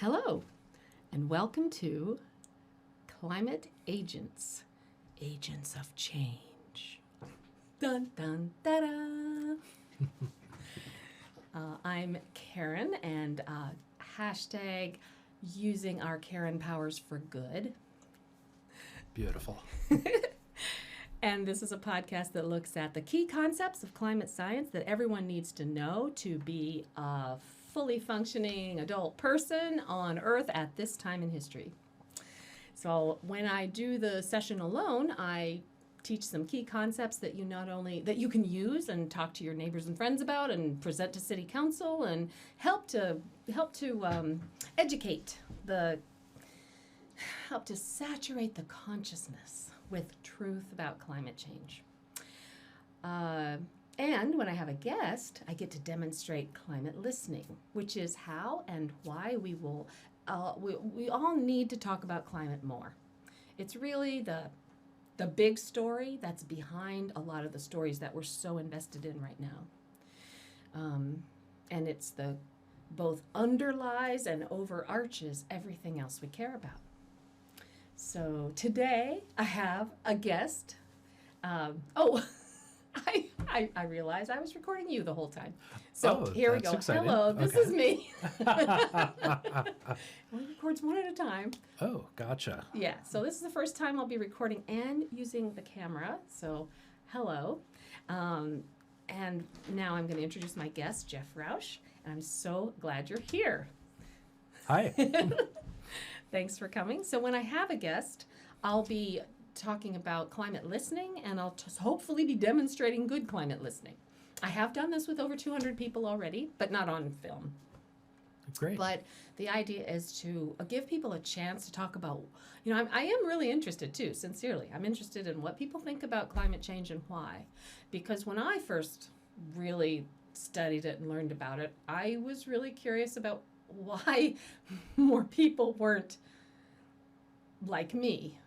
Hello, and welcome to Climate Agents, Agents of Change. Dun, dun, da-da. I'm Karen, and hashtag using our Karen powers for good. Beautiful. And this is a podcast that looks at the key concepts of climate science that everyone needs to know to be a fully functioning adult person on Earth at this time in history. So when I do the session alone, I teach some key concepts that you can use and talk to your neighbors and friends about and present to city council and help to educate help to saturate the consciousness with truth about climate change. And when I have a guest, I get to demonstrate climate listening, which is how and why we all need to talk about climate more. It's really the big story that's behind a lot of the stories that we're so invested in right now. And it's the both underlies and overarches everything else we care about. So today I have a guest. I realized I was recording you the whole time. So here we go. Exciting. Hello, this is me. It records one at a time. Oh, gotcha. Yeah, so this is the first time I'll be recording and using the camera. So hello. And now I'm going to introduce my guest, Jeff Roush. And I'm so glad you're here. Hi. Thanks for coming. So when I have a guest, I'll be talking about climate listening, and I'll hopefully be demonstrating good climate listening. I have done this with over 200 people already, but not on film. Great. But the idea is to give people a chance to talk about, I am really interested too, sincerely. I'm interested in what people think about climate change and why. Because when I first really studied it and learned about it, I was really curious about why more people weren't like me,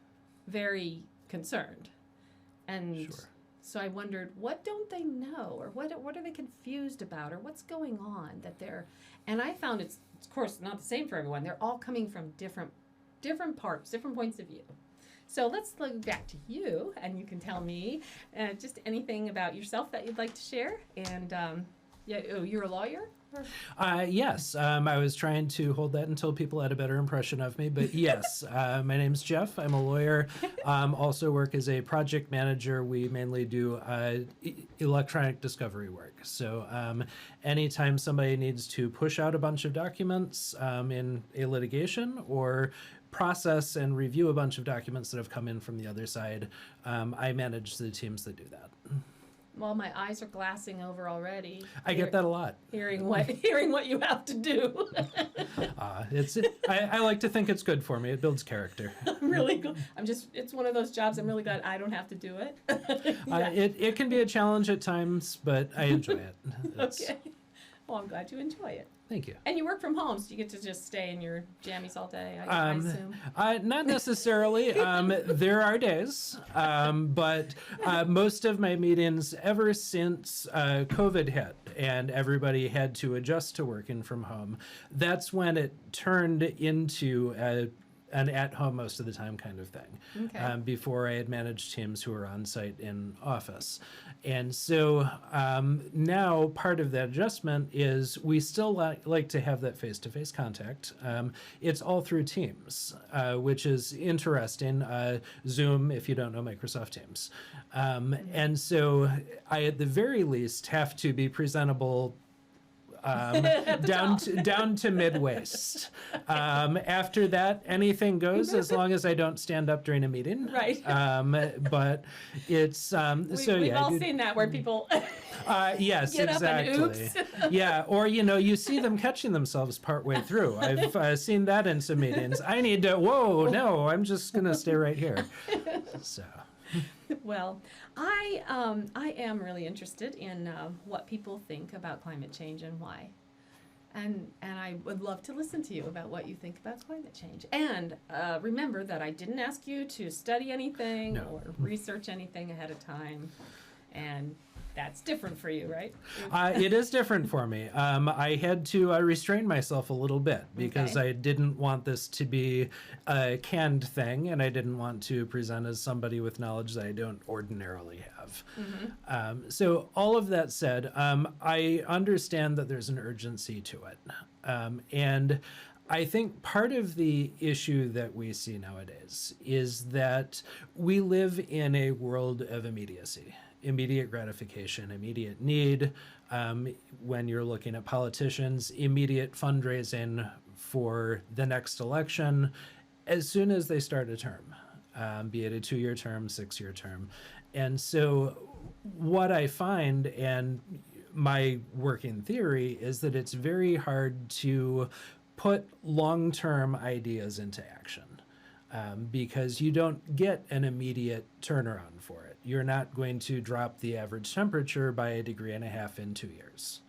very concerned. And Sure. so I wondered, what don't they know, or what are they confused about, or what's going on that they're, and I found it's of course not the same for everyone. They're all coming from different parts, different points of view. So let's look back to you, and you can tell me just anything about yourself that you'd like to share. And you're a lawyer? Yes, I was trying to hold that until people had a better impression of me, but yes, my name's Jeff. I'm a lawyer. Also work as a project manager. We mainly do electronic discovery work. So anytime somebody needs to push out a bunch of documents in a litigation or process and review a bunch of documents that have come in from the other side, I manage the teams that do that. Well, my eyes are glassing over already. I get that a lot. Hearing what you have to do. I like to think it's good for me. It builds character. Really good. It's one of those jobs I'm really glad I don't have to do it. Yeah. It can be a challenge at times, but I enjoy it. Okay. Well, I'm glad you enjoy it. Thank you. And you work from home, so you get to just stay in your jammies all day, I assume. Not necessarily. There are days, but most of my meetings ever since COVID hit and everybody had to adjust to working from home, that's when it turned into an at-home most of the time kind of thing. Okay. Before I had managed teams who were on site in office. And so now part of that adjustment is we still like to have that face-to-face contact. It's all through Teams, which is interesting. Zoom, if you don't know Microsoft Teams. And so I, at the very least, have to be presentable down to mid-waist. After that, anything goes as long as I don't stand up during a meeting. Right. But it's we've all seen that where people yes, get exactly. up and oops. Yeah, or you see them catching themselves partway through. I've seen that in some meetings. I need to. Whoa, no, I'm just gonna stay right here. So. Well, I am really interested in what people think about climate change and why. And I would love to listen to you about what you think about climate change. And remember that I didn't ask you to study anything or research anything ahead of time. And That's different for you, right? It is different for me. I had to restrain myself a little bit because Okay. I didn't want this to be a canned thing, and I didn't want to present as somebody with knowledge that I don't ordinarily have. So all of that said, I understand that there's an urgency to it. And I think part of the issue that we see nowadays is that we live in a world of immediacy, immediate gratification, immediate need. When you're looking at politicians, immediate fundraising for the next election as soon as they start a term, be it a 2-year term, 6-year term. And so what I find, and my working theory, is that it's very hard to put long-term ideas into action. Because you don't get an immediate turnaround for it. You're not going to drop the average temperature by 1.5 degrees in 2 years.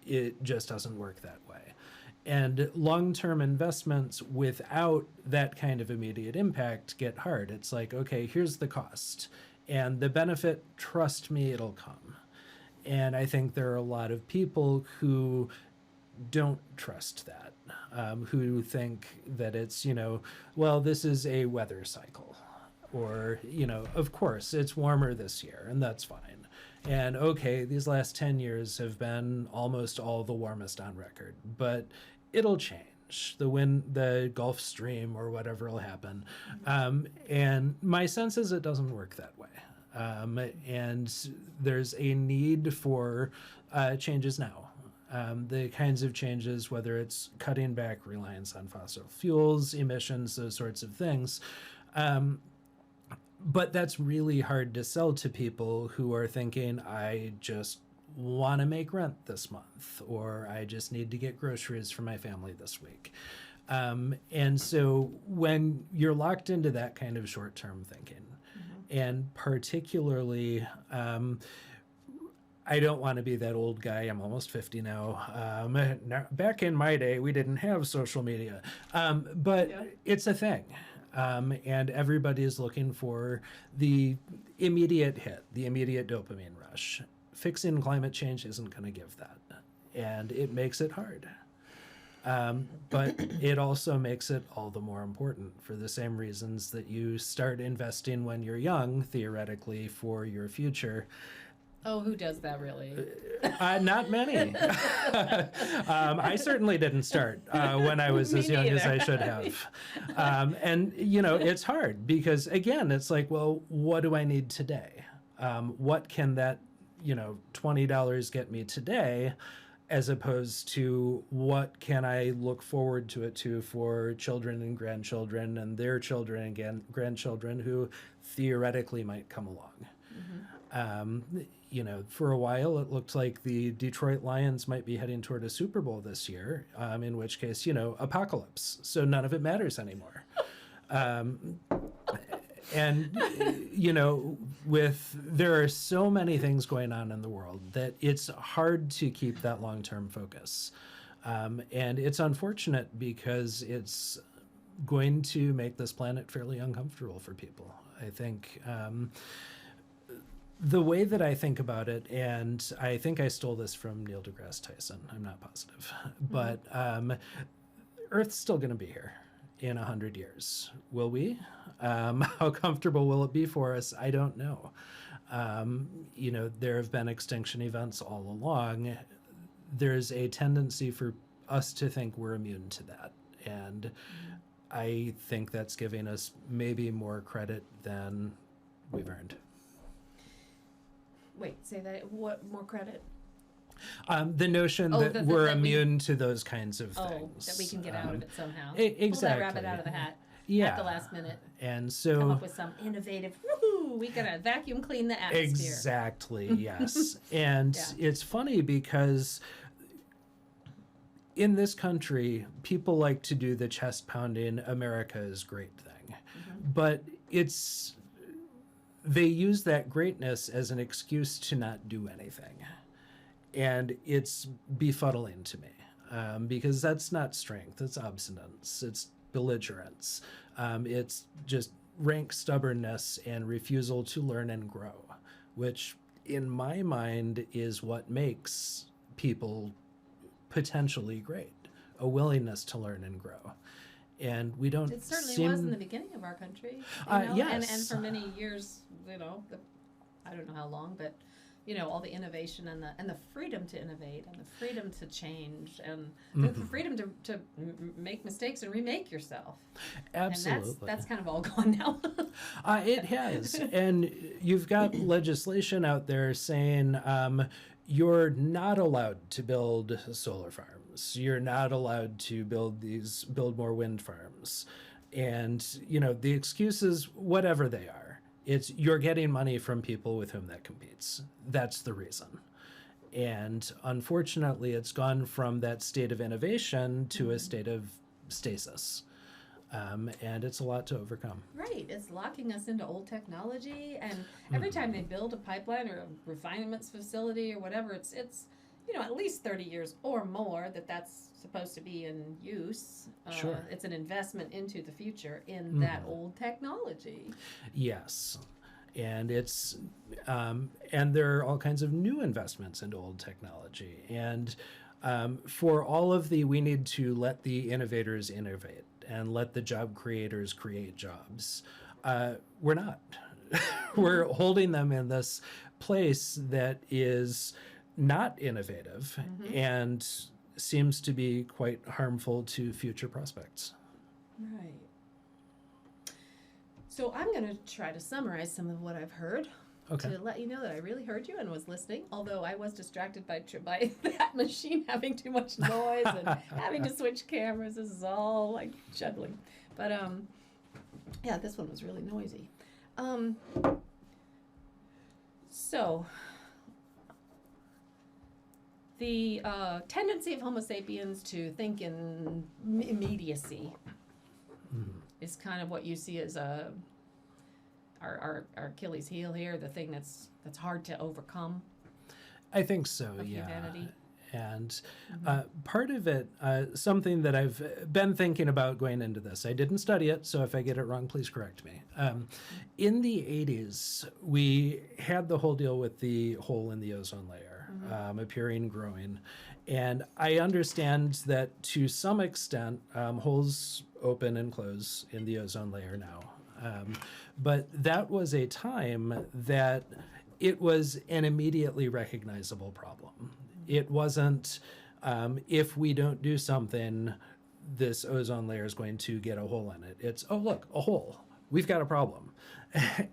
It just doesn't work that way. And long-term investments without that kind of immediate impact get hard. It's like, okay, here's the cost. And the benefit, trust me, it'll come. And I think there are a lot of people who don't trust that. Who think that it's, well, this is a weather cycle. Or, of course, it's warmer this year, and that's fine. And okay, these last 10 years have been almost all the warmest on record, but it'll change. The Gulf Stream or whatever will happen. And my sense is it doesn't work that way. And there's a need for changes now. The kinds of changes, whether it's cutting back reliance on fossil fuels, emissions, those sorts of things. But that's really hard to sell to people who are thinking, I just want to make rent this month, or I just need to get groceries for my family this week. And so when you're locked into that kind of short-term thinking, and particularly, I don't want to be that old guy. I'm almost 50 now. Back in my day, we didn't have social media, but it's a thing. And everybody is looking for the immediate hit, the immediate dopamine rush. Fixing climate change isn't going to give that, and it makes it hard. But it also makes it all the more important for the same reasons that you start investing when you're young, theoretically, for your future. Oh, who does that really? Not many. I certainly didn't start when I was as young as I should have. And, it's hard because, again, it's like, well, what do I need today? What can that, $20 get me today, as opposed to what can I look forward to for children and grandchildren and their children and grandchildren who theoretically might come along. For a while, it looked like the Detroit Lions might be heading toward a Super Bowl this year, in which case, apocalypse. So none of it matters anymore. There are so many things going on in the world that it's hard to keep that long-term focus. And it's unfortunate because it's going to make this planet fairly uncomfortable for people. I think the way that I think about it, and I think I stole this from Neil deGrasse Tyson, I'm not positive, but Earth's still going to be here in 100 years. Will we? How comfortable will it be for us? I don't know. There have been extinction events all along. There's a tendency for us to think we're immune to that. And I think that's giving us maybe more credit than we've earned. Wait, say that. What more credit? The notion that we're immune to those kinds of things. That we can get out of it somehow. Exactly. Pull that rabbit out of the hat at the last minute. And so come up with some innovative, woohoo, we gotta vacuum clean the atmosphere. Exactly, yes. And it's funny because in this country, people like to do the chest pounding, America is great thing. But they use that greatness as an excuse to not do anything. And it's befuddling to me because that's not strength, it's obstinance, it's belligerence, it's just rank stubbornness and refusal to learn and grow, which in my mind, is what makes people potentially great, a willingness to learn and grow. And we don't It certainly seem... was in the beginning of our country, you know? Yes. And for many years, you know, I don't know how long, but you know, all the innovation and the freedom to innovate and the freedom to change and the freedom to make mistakes and remake yourself. Absolutely. And that's kind of all gone now. It has. And you've got legislation out there saying you're not allowed to build solar farms. You're not allowed to build more wind farms. And, you know, the excuses, whatever they are, it's you're getting money from people with whom that competes. That's the reason. And unfortunately, it's gone from that state of innovation to a state of stasis. And it's a lot to overcome. Right. It's locking us into old technology. And every time they build a pipeline or a refinement facility or whatever, it's you know, at least 30 years or more that's supposed to be in use. Sure. It's an investment into the future in that old technology. Yes. And it's and there are all kinds of new investments into old technology. And for all of we need to let the innovators innovate and let the job creators create jobs. We're not. We're holding them in this place that is not innovative and seems to be quite harmful to future prospects. Right. So I'm going to try to summarize some of what I've heard to let you know that I really heard you and was listening, although I was distracted by that machine having too much noise and having to switch cameras. This is all like juggling. But yeah, this one was really noisy. So the tendency of Homo sapiens to think in immediacy is kind of what you see as our Achilles heel here, the thing that's hard to overcome. I think so, of yeah. Humanity. And part of it, something that I've been thinking about going into this, I didn't study it, so if I get it wrong, please correct me. In the 80s, we had the whole deal with the hole in the ozone layer appearing, growing. And I understand that to some extent, holes open and close in the ozone layer now. But that was a time that it was an immediately recognizable problem. It wasn't, if we don't do something, this ozone layer is going to get a hole in it. It's, oh, look, a hole. We've got a problem.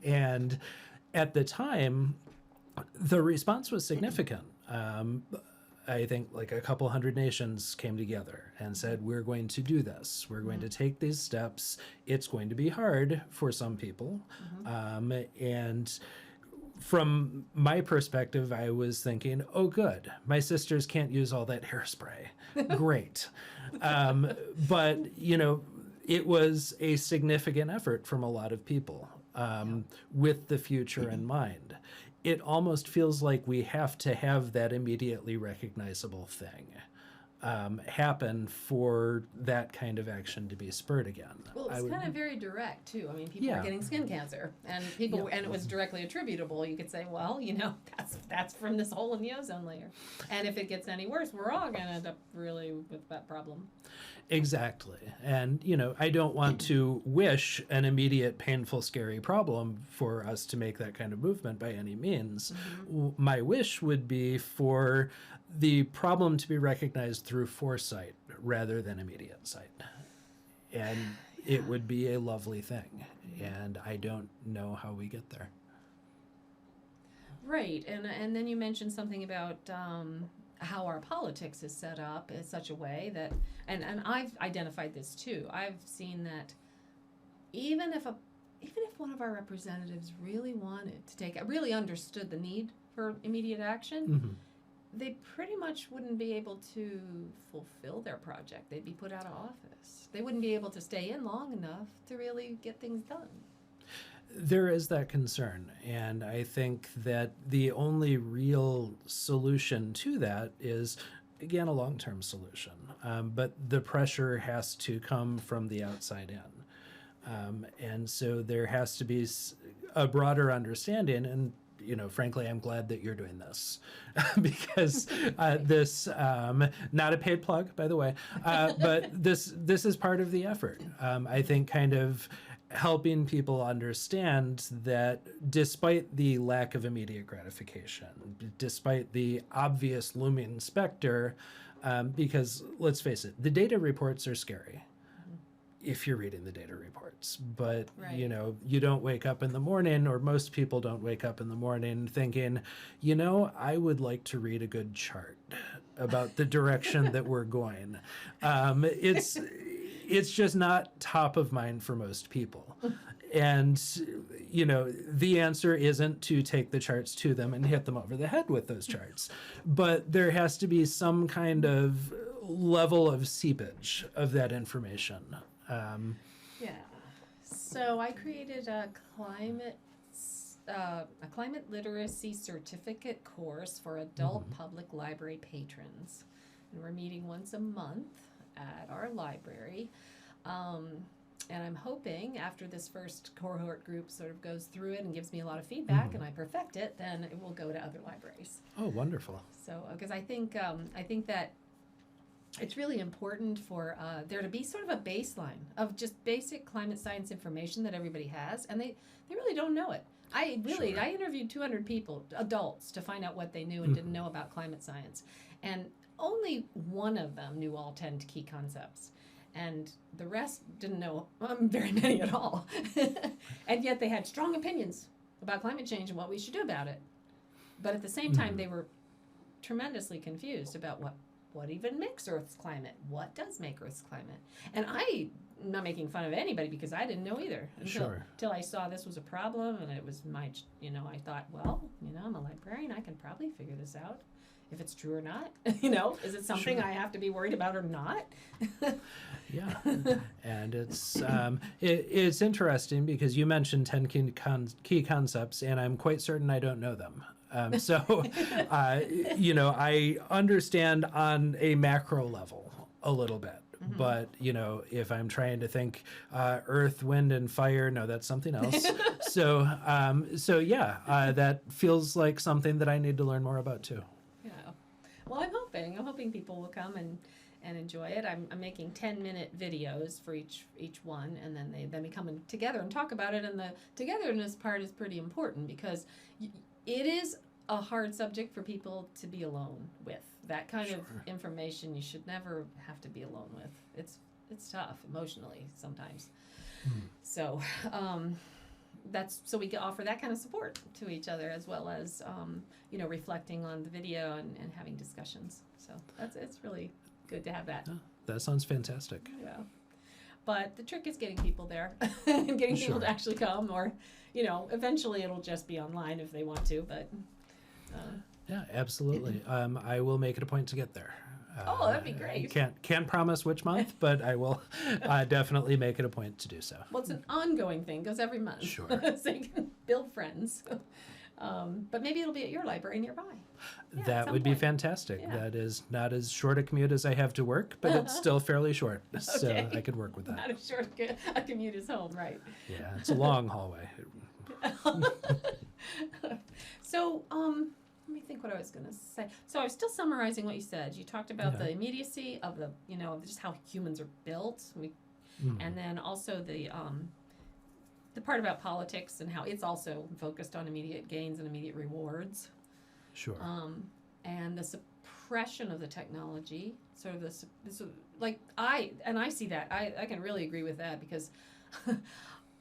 And at the time, the response was significant. I think like a couple hundred nations came together and said, we're going to do this. We're going to take these steps. It's going to be hard for some people. And from my perspective, I was thinking, oh, good. My sisters can't use all that hairspray. Great. But, you know, it was a significant effort from a lot of people with the future in mind. It almost feels like we have to have that immediately recognizable thing happen for that kind of action to be spurred again. Well, it's kind of very direct too. I mean, people were getting skin cancer, and and it was directly attributable. You could say, well, you know, that's from this hole in the ozone layer, and if it gets any worse, we're all going to end up really with that problem. Exactly. And, you know, I don't want to wish an immediate, painful, scary problem for us to make that kind of movement by any means. My wish would be for the problem to be recognized through foresight rather than immediate sight. And it would be a lovely thing. And I don't know how we get there. Right. And then you mentioned something about how our politics is set up in such a way that, and I've identified this too. I've seen that even if one of our representatives really wanted to really understood the need for immediate action, they pretty much wouldn't be able to fulfill their project. They'd be put out of office. They wouldn't be able to stay in long enough to really get things done. There is that concern, and I think that the only real solution to that is, again, a long-term solution. But the pressure has to come from the outside in. And so there has to be a broader understanding, and frankly, I'm glad that you're doing this because this, not a paid plug, by the way, but this is part of the effort. I think kind of helping people understand that despite the lack of immediate gratification, despite the obvious looming specter, because let's face it, the data reports are scary if you're reading the data reports, but Right. you don't wake up in the morning, or most people don't wake up in the morning thinking, I would like to read a good chart about the direction that we're going. It's just not top of mind for most people. And, the answer isn't to take the charts to them and hit them over the head with those charts. But there has to be some kind of level of seepage of that information. Yeah. So I created a climate literacy certificate course for adult public library patrons. And we're meeting once a month at our library. And I'm hoping after this first cohort group sort of goes through it and gives me a lot of feedback and I perfect it, then it will go to other libraries. Oh, wonderful. So, because I think that it's really important for there to be sort of a baseline of just basic climate science information that everybody has, and they really don't know it. I interviewed 200 people, adults, to find out what they knew and didn't know about climate science, and only one of them knew all 10 key concepts. And the rest didn't know very many at all. And yet they had strong opinions about climate change and what we should do about it. But at the same time, they were tremendously confused about what even makes Earth's climate. What does make Earth's climate? And I'm not making fun of anybody because I didn't know either until I saw this was a problem, and it was I thought, well, I'm a librarian. I can probably figure this out. If it's true or not, is it something I have to be worried about or not? Yeah, and it's interesting because you mentioned 10 key concepts, and I'm quite certain I don't know them. I understand on a macro level a little bit. But, if I'm trying to think earth, wind, and fire, no, that's something else. That feels like something that I need to learn more about too. Yeah. Well, I'm hoping people will come and enjoy it. I'm making 10-minute videos for each one, and then we come together and talk about it. And the togetherness part is pretty important because it is a hard subject for people to be alone with. That kind of information you should never have to be alone with. It's tough emotionally sometimes. So so we can offer that kind of support to each other, as well as reflecting on the video and having discussions. So it's really good to have that. Oh, that sounds fantastic. Yeah. But the trick is getting people there and getting people to actually come, or eventually it'll just be online if they want to, but yeah, absolutely. I will make it a point to get there. That'd be great. Can't promise which month, but I will definitely make it a point to do so. Well, it's an ongoing thing, goes every month. Sure. So you can build friends. But maybe it'll be at your library nearby. Yeah, that would be fantastic. Yeah. That is not as short a commute as I have to work, but it's still fairly short, so I could work with that. Not as short a commute as home, right? Yeah, it's a long hallway. So, let me think what I was going to say. So I was still summarizing what you said. You talked about the immediacy of the, just how humans are built. And then also the part about politics and how it's also focused on immediate gains and immediate rewards. Sure. And the suppression of the technology, sort of I see that. I can really agree with that because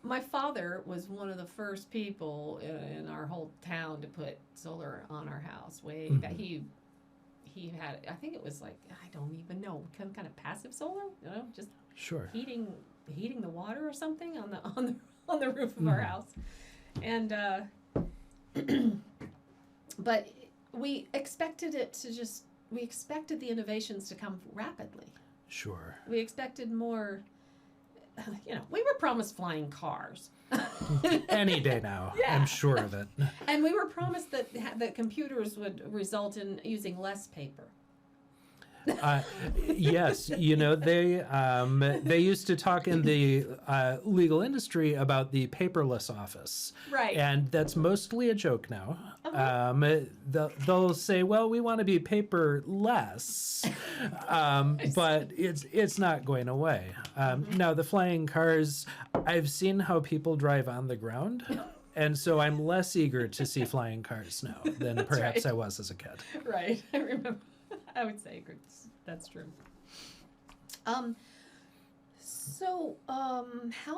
my father was one of the first people in our whole town to put solar on our house. Way back, he had, I think it was like, I don't even know, kind of passive solar, just heating the water or something on the roof of our house, and but we expected the innovations to come rapidly. Sure. We expected more. We were promised flying cars. Any day now, I'm sure of it. And we were promised that computers would result in using less paper. Yes, they used to talk in the legal industry about the paperless office, Right. and that's mostly a joke now. They'll say, "Well, we want to be paperless," but it's not going away. Now, the flying cars, I've seen how people drive on the ground. And so I'm less eager to see flying cars now than perhaps I was as a kid. Right. I remember. I would say that's true. How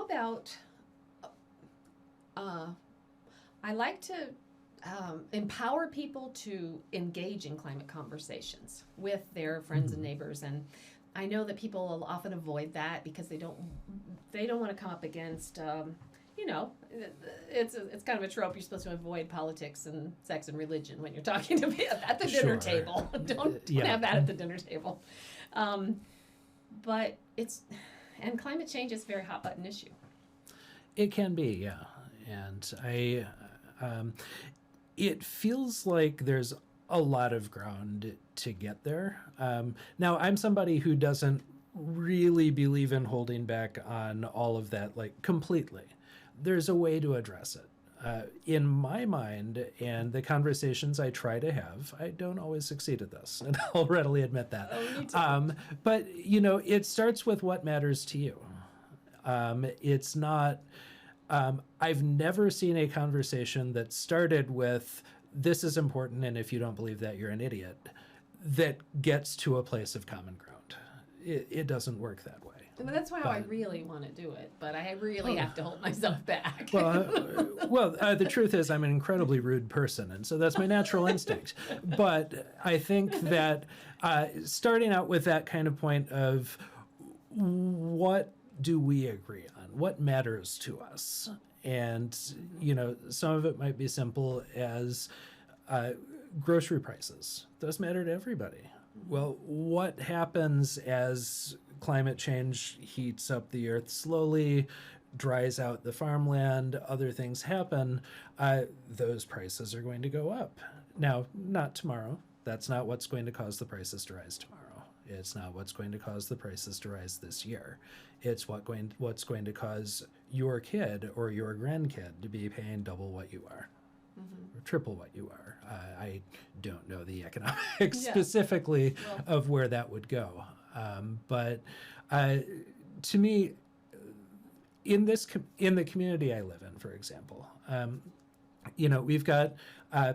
about I like to empower people to engage in climate conversations with their friends and neighbors, and I know that people will often avoid that because they don't want to come up against it's kind of a trope. You're supposed to avoid politics and sex and religion when you're talking to people at the dinner table. Don't have that at the dinner table. But and climate change is a very hot button issue. It can be, yeah. And it feels like there's a lot of ground to get there. Now, I'm somebody who doesn't really believe in holding back on all of that, like, completely. There's a way to address it. In my mind, and the conversations I try to have, I don't always succeed at this, and I'll readily admit that. Oh, me too. But, it starts with what matters to you. It's not, I've never seen a conversation that started with, this is important, and if you don't believe that, you're an idiot, that gets to a place of common ground. It doesn't work that way. But that's why I really want to do it, but I really have to hold myself back. Well, the truth is I'm an incredibly rude person, and so that's my natural instinct. But I think that starting out with that kind of point of what do we agree on? What matters to us? And, some of it might be simple as grocery prices. Those matter to everybody. Well, what happens as climate change heats up the earth slowly, dries out the farmland, other things happen, those prices are going to go up. Now, not tomorrow. That's not what's going to cause the prices to rise tomorrow. It's not what's going to cause the prices to rise this year. It's what's going to cause your kid or your grandkid to be paying double what you are. Or triple what you are. I don't know the economics specifically of where that would go. But to me, in the community I live in, for example, we've got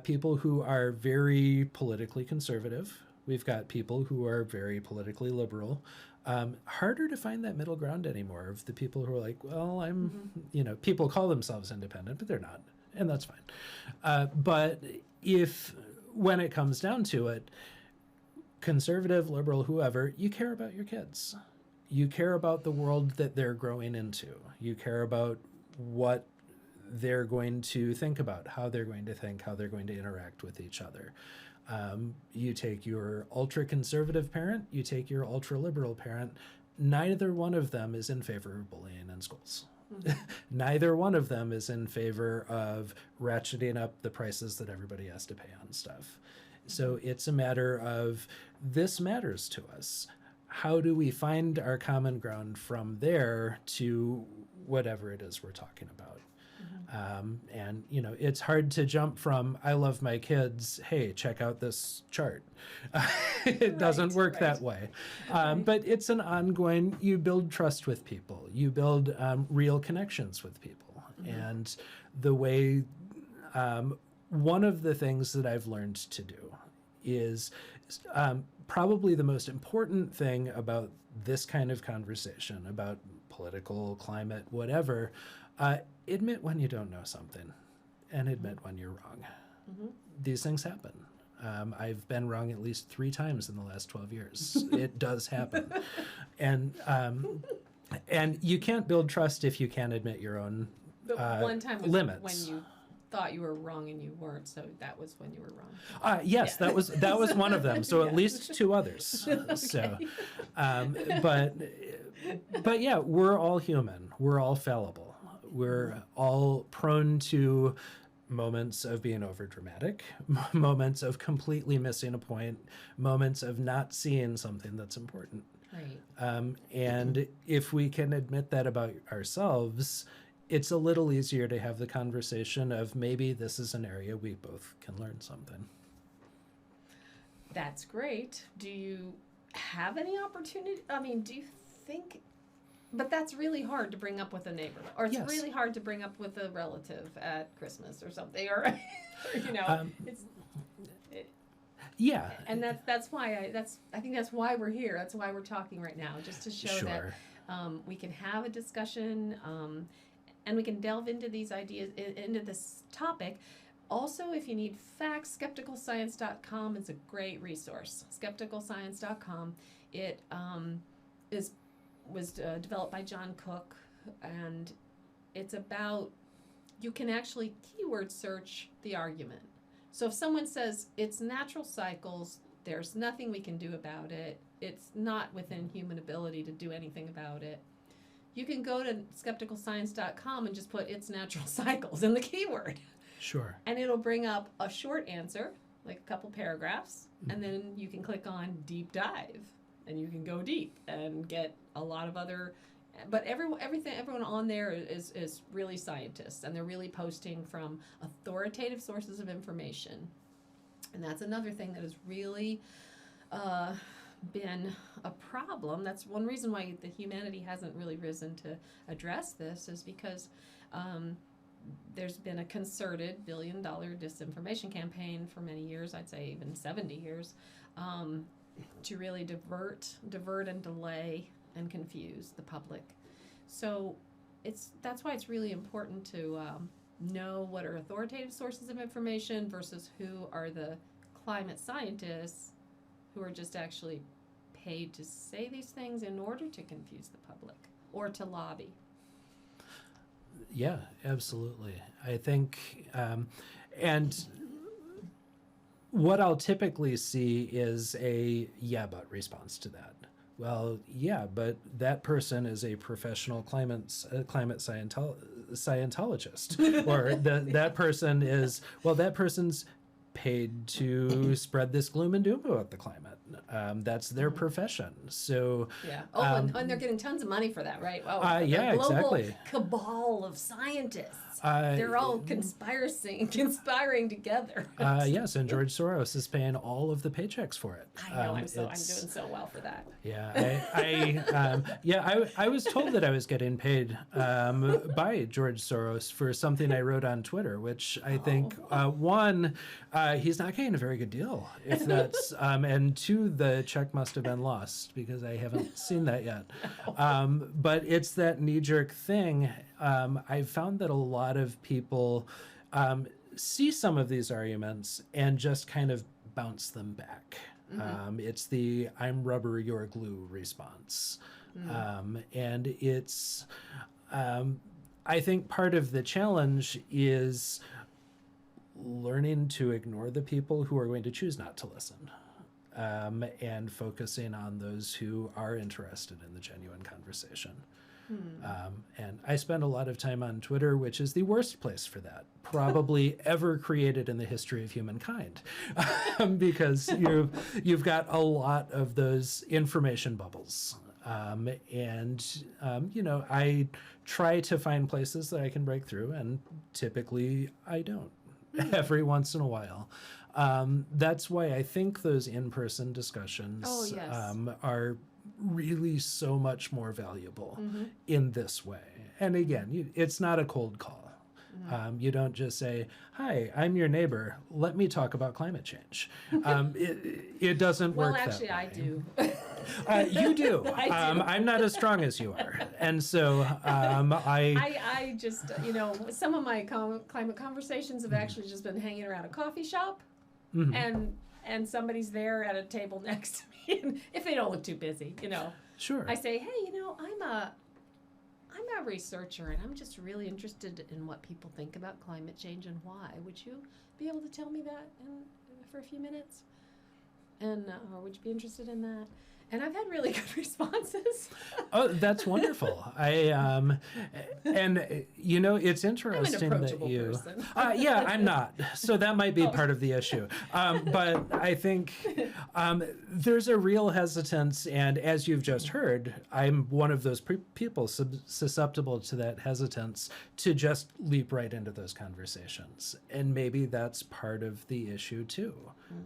people who are very politically conservative. We've got people who are very politically liberal. Harder to find that middle ground anymore of the people who are like, well, people call themselves independent, but they're not. And that's fine. But when it comes down to it, conservative, liberal, whoever, you care about your kids. You care about the world that they're growing into. You care about what they're going to think about, how they're going to think, how they're going to interact with each other. You take your ultra-conservative parent, you take your ultra-liberal parent, neither one of them is in favor of bullying in schools. Neither one of them is in favor of ratcheting up the prices that everybody has to pay on stuff. So it's a matter of, this matters to us. How do we find our common ground from there to whatever it is we're talking about? And, it's hard to jump from, I love my kids, hey, check out this chart. It doesn't work that way. But it's an ongoing, you build trust with people. You build real connections with people. And the way, one of the things that I've learned to do is probably the most important thing about this kind of conversation, about political, climate, whatever, admit when you don't know something and admit when you're wrong. These things happen. I've been wrong at least 3 times in the last 12 years. It does happen. And you can't build trust if you can't admit your own one time was limits. When you thought you were wrong and you weren't, so that was when you were wrong. Yes, that was one of them. So at least 2 others. So, but yeah, we're all human. We're all fallible. We're all prone to moments of being overdramatic, moments of completely missing a point, moments of not seeing something that's important. Right. And if we can admit that about ourselves, it's a little easier to have the conversation of maybe this is an area we both can learn something. That's great. Do you have any opportunity? I mean, do you think? But that's really hard to bring up with a neighbor, or it's Yes. really hard to bring up with a relative at Christmas or something, or you know, Yeah. and that's why I think that's why we're here. That's why we're talking right now, just to show Sure. that we can have a discussion, and we can delve into these ideas, into this topic. Also, if you need facts, skepticalscience.com is a great resource. Skepticalscience.com. It was developed by John Cook, and it's about, you can actually keyword search the argument. So if someone says it's natural cycles, there's nothing we can do about it, it's not within human ability to do anything about it, you can go to skepticalscience.com and just put it's natural cycles in the keyword. Sure. And it'll bring up a short answer, like a couple paragraphs, and then you can click on deep dive, and you can go deep and get a lot of other. But everyone on there is really scientists, and they're really posting from authoritative sources of information, and that's another thing that has really been a problem. That's one reason why the humanity hasn't really risen to address this, is because there's been a concerted billion-dollar disinformation campaign for many years, I'd say even 70 years, to really divert and delay and confuse the public. So that's why it's really important to know what are authoritative sources of information versus who are the climate scientists who are just actually paid to say these things in order to confuse the public or to lobby. Yeah, absolutely. I think, and what I'll typically see is a yeah, but response to that. Well, yeah, but that person is a professional climate Scientologist, or that person is, well, that person's paid to spread this gloom and doom about the climate. That's their profession. So yeah. Oh, and they're getting tons of money for that, right? Wow. Yeah, the global exactly. cabal of scientists. They're all conspiring together. Yes, and George Soros is paying all of the paychecks for it. I know. I'm doing so well for that. Yeah, I was told that I was getting paid by George Soros for something I wrote on Twitter, which I think he's not getting a very good deal, if that's, and two, the check must have been lost because I haven't seen that yet. But it's that knee-jerk thing. I've found that a lot of people see some of these arguments and just kind of bounce them back. It's the I'm rubber, you're glue response. And it's, I think part of the challenge is learning to ignore the people who are going to choose not to listen, and focusing on those who are interested in the genuine conversation. And I spend a lot of time on Twitter, which is the worst place for that, probably ever created in the history of humankind, because you've got a lot of those information bubbles. I try to find places that I can break through, and typically I don't. Every once in a while. That's why I think those in-person discussions are really so much more valuable in this way. And again, it's not a cold call. You don't just say, "Hi, I'm your neighbor. Let me talk about climate change." It doesn't work that way. Well, actually, I do. You do. I do. I'm not as strong as you are, and so I just, some of my climate conversations have actually just been hanging around a coffee shop, and somebody's there at a table next to me, and if they don't look too busy, Sure. I say, hey, I'm a researcher, and I'm just really interested in what people think about climate change and why. Would you be able to tell me that for a few minutes? And or would you be interested in that? And I've had really good responses. Oh, that's wonderful. And you know, it's interesting that approachable you. person. Yeah, I'm not. So that might be part of the issue. But I think there's a real hesitance, and as you've just heard, I'm one of those people susceptible to that hesitance to just leap right into those conversations, and maybe that's part of the issue too.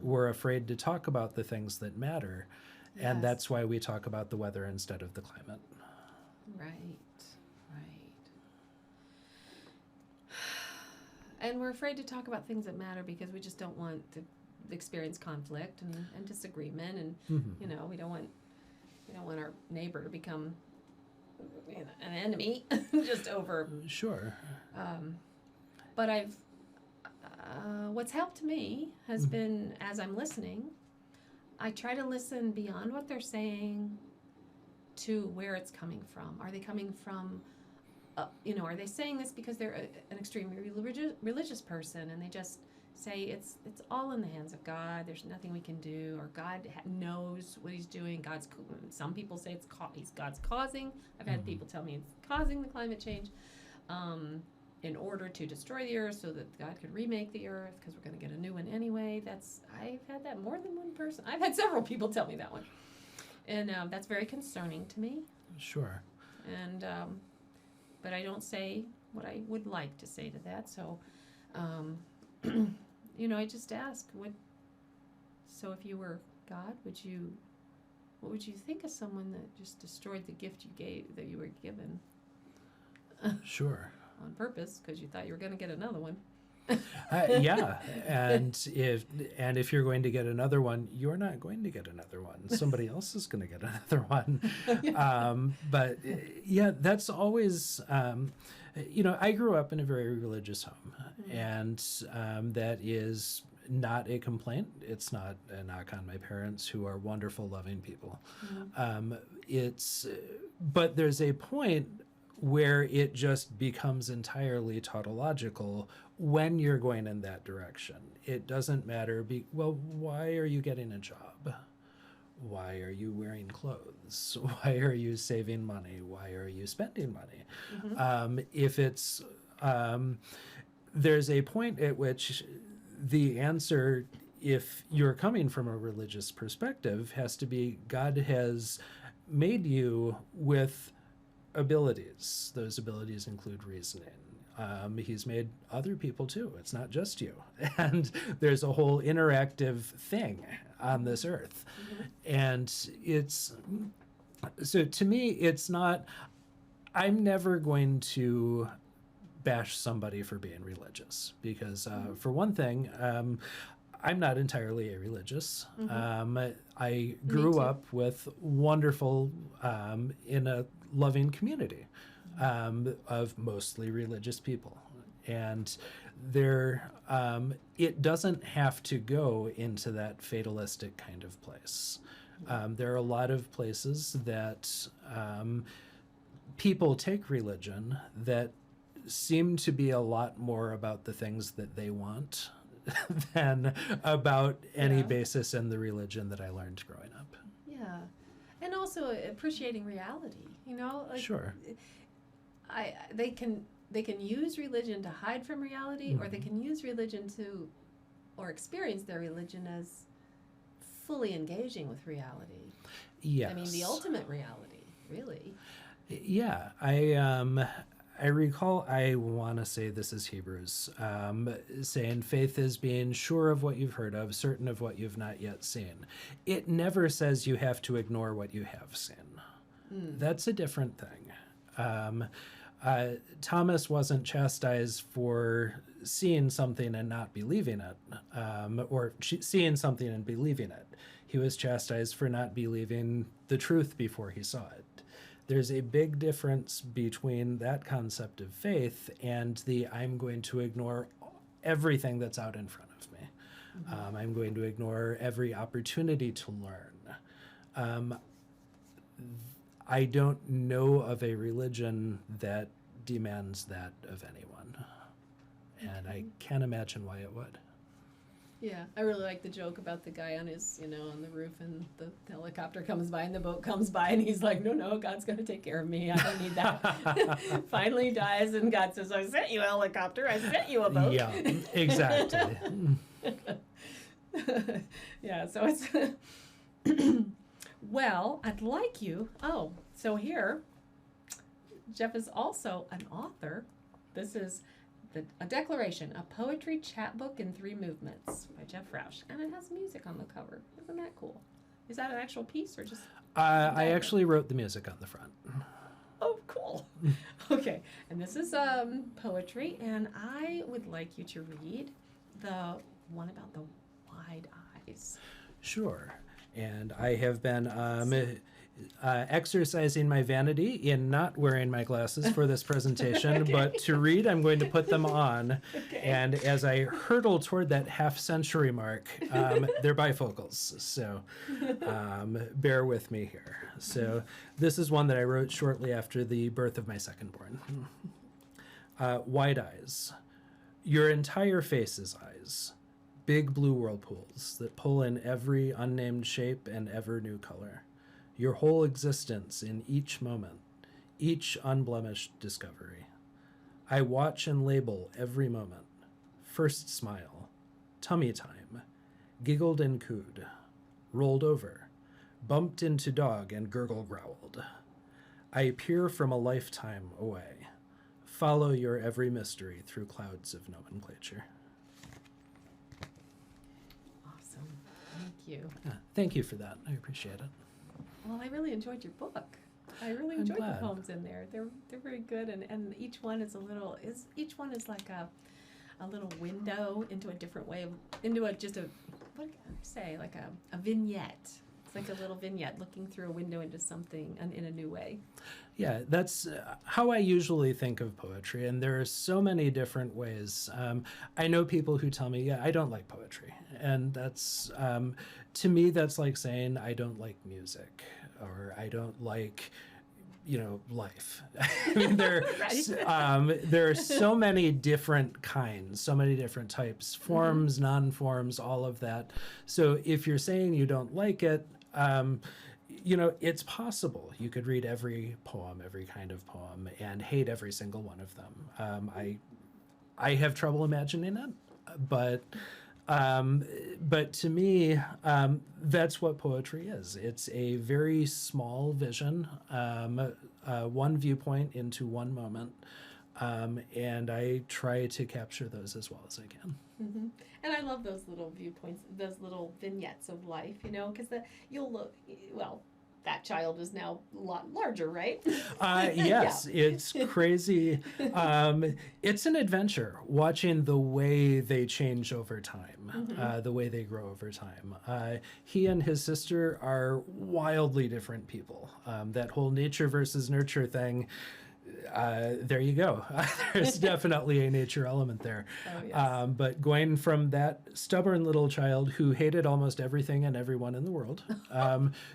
We're afraid to talk about the things that matter. And Yes. that's why we talk about the weather instead of the climate. Right. And we're afraid to talk about things that matter because we just don't want to experience conflict and disagreement, and Mm-hmm. you know, we don't want our neighbor to become, you know, an enemy just over. Sure. But what's helped me has been, as I'm listening, I try to listen beyond what they're saying to where it's coming from. Are they coming from, are they saying this because they're an extremely religious person and they just say it's all in the hands of God, there's nothing we can do, or God knows what he's doing, some people say God's causing. I've had people tell me it's causing the climate change in order to destroy the earth so that God could remake the earth because we're going to get a new one anyway. I've had that more than one person. I've had several people tell me that one. And that's very concerning to me. Sure. And but I don't say what I would like to say to that. So, I just ask, so if you were God, what would you think of someone that just destroyed the gift that you were given? Sure. On purpose, because you thought you were going to get another one. Yeah, and if you're going to get another one, you're not going to get another one. Somebody else is going to get another one. But yeah, that's always, I grew up in a very religious home, and that is not a complaint. It's not a knock on my parents, who are wonderful, loving people. But there's a point where it just becomes entirely tautological when you're going in that direction. It doesn't matter, why are you getting a job? Why are you wearing clothes? Why are you saving money? Why are you spending money? If it's, there's a point at which the answer, if you're coming from a religious perspective, has to be God has made you with abilities. Those abilities include reasoning. He's made other people too. It's not just you. And there's a whole interactive thing on this earth. And so to me, it's not, I'm never going to bash somebody for being religious because for one thing, I'm not entirely religious. I grew up with wonderful, in a loving community of mostly religious people. And it doesn't have to go into that fatalistic kind of place. There are a lot of places that people take religion that seem to be a lot more about the things that they want than about any basis in the religion that I learned growing up. Yeah. And also appreciating reality, Sure. They can use religion to hide from reality, or they can use religion or experience their religion as fully engaging with reality. Yes. I mean, the ultimate reality, really. Yeah, I recall, I want to say this is Hebrews, saying faith is being sure of what you've heard of, certain of what you've not yet seen. It never says you have to ignore what you have seen. That's a different thing. Thomas wasn't chastised for seeing something and not believing it, or seeing something and believing it. He was chastised for not believing the truth before he saw it. There's a big difference between that concept of faith and the I'm going to ignore everything that's out in front of me. I'm going to ignore every opportunity to learn. I don't know of a religion that demands that of anyone. And I can't imagine why it would. Yeah, I really like the joke about the guy on his, on the roof, and the helicopter comes by and the boat comes by, and he's like, no, God's going to take care of me. I don't need that. Finally he dies, and God says, I sent you a helicopter. I sent you a boat. Yeah, exactly. Yeah, so it's, well, I'd like you, so here, Jeff is also an author. This is a Declaration, a poetry chapbook in 3 movements by Jeff Roush, and it has music on the cover. Isn't that cool? Is that an actual piece or just? I actually wrote the music on the front. Oh, cool. Okay, and this is poetry, and I would like you to read the one about the wide eyes. Sure. And I have been exercising my vanity in not wearing my glasses for this presentation, Okay. but to read, I'm going to put them on. Okay. And as I hurtle toward that half-century mark, they're bifocals. So bear with me here. So this is one that I wrote shortly after the birth of my second-born. Wide eyes. Your entire face is eyes. Big blue whirlpools that pull in every unnamed shape and ever new color. Your whole existence in each moment, each unblemished discovery. I watch and label every moment. First smile, tummy time, giggled and cooed, rolled over, bumped into dog and gurgle growled. I peer from a lifetime away, follow your every mystery through clouds of nomenclature. Awesome. Thank you. Thank you for that. I appreciate it. Well, I really enjoyed your book. I really I'm enjoyed the glad. poems in there. They're very good, and each one is each one is like a little window into a different way of what can I say, like a vignette. It's like a little vignette looking through a window into something in a new way. Yeah, that's how I usually think of poetry, and there are so many different ways. I know people who tell me, I don't like poetry, and that's, to me, that's like saying I don't like music, or I don't like, life. I mean, there are so many different kinds, so many different types, forms, non-forms, all of that. So if you're saying you don't like it, it's possible. You could read every poem, every kind of poem, and hate every single one of them. I have trouble imagining it, but to me, that's what poetry is. It's a very small vision, one viewpoint into one moment, and I try to capture those as well as I can. Mm-hmm. And I love those little viewpoints, those little vignettes of life, because that child is now a lot larger, right? Yes, yeah. It's crazy. It's an adventure watching the way they change over time, the way they grow over time. He and his sister are wildly different people. That whole nature versus nurture thing, there you go. There's definitely a nature element there. Oh, yes. But going from that stubborn little child who hated almost everything and everyone in the world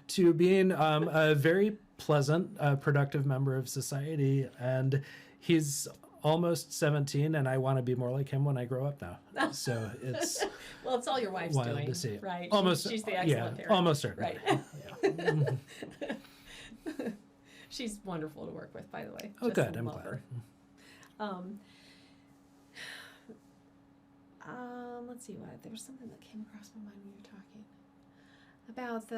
to being a very pleasant, productive member of society. And he's almost 17, and I want to be more like him when I grow up now. So it's well, it's all your wife's wild doing, to see. right? Almost, she's the excellent parent. Almost certainly. Right. Yeah. She's wonderful to work with, by the way. Oh, Just good. I'm love glad. her. Let's see what there was something that came across my mind when you were talking about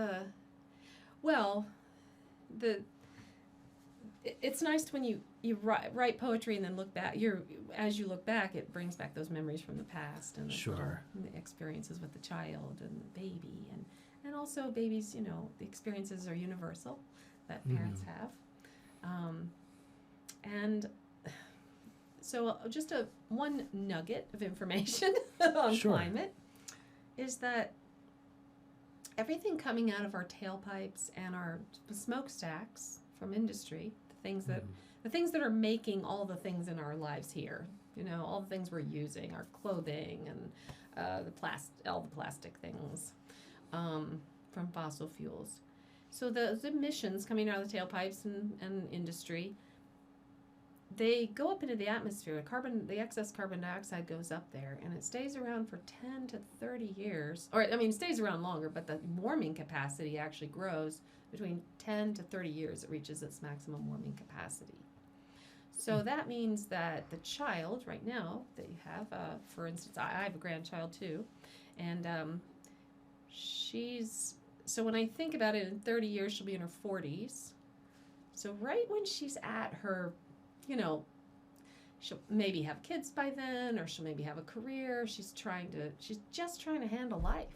it's nice when you write poetry and then look back. As you look back, it brings back those memories from the past and the experiences with the child and the baby, and also babies. The experiences are universal that parents have. And so just one nugget of information on climate is that everything coming out of our tailpipes and our smokestacks from industry, the things that are making all the things in our lives here, all the things we're using, our clothing and all the plastic things from fossil fuels. So those emissions coming out of the tailpipes and industry, they go up into the atmosphere. The excess carbon dioxide goes up there, and it stays around for 10 to 30 years. Or, I mean, it stays around longer, but the warming capacity actually grows between 10 to 30 years. It reaches its maximum warming capacity. So that means that the child right now that you have, for instance, I have a grandchild too, and so when I think about it, in 30 years, she'll be in her 40s. So right when she's at her, she'll maybe have kids by then, or she'll maybe have a career. She's just trying to handle life.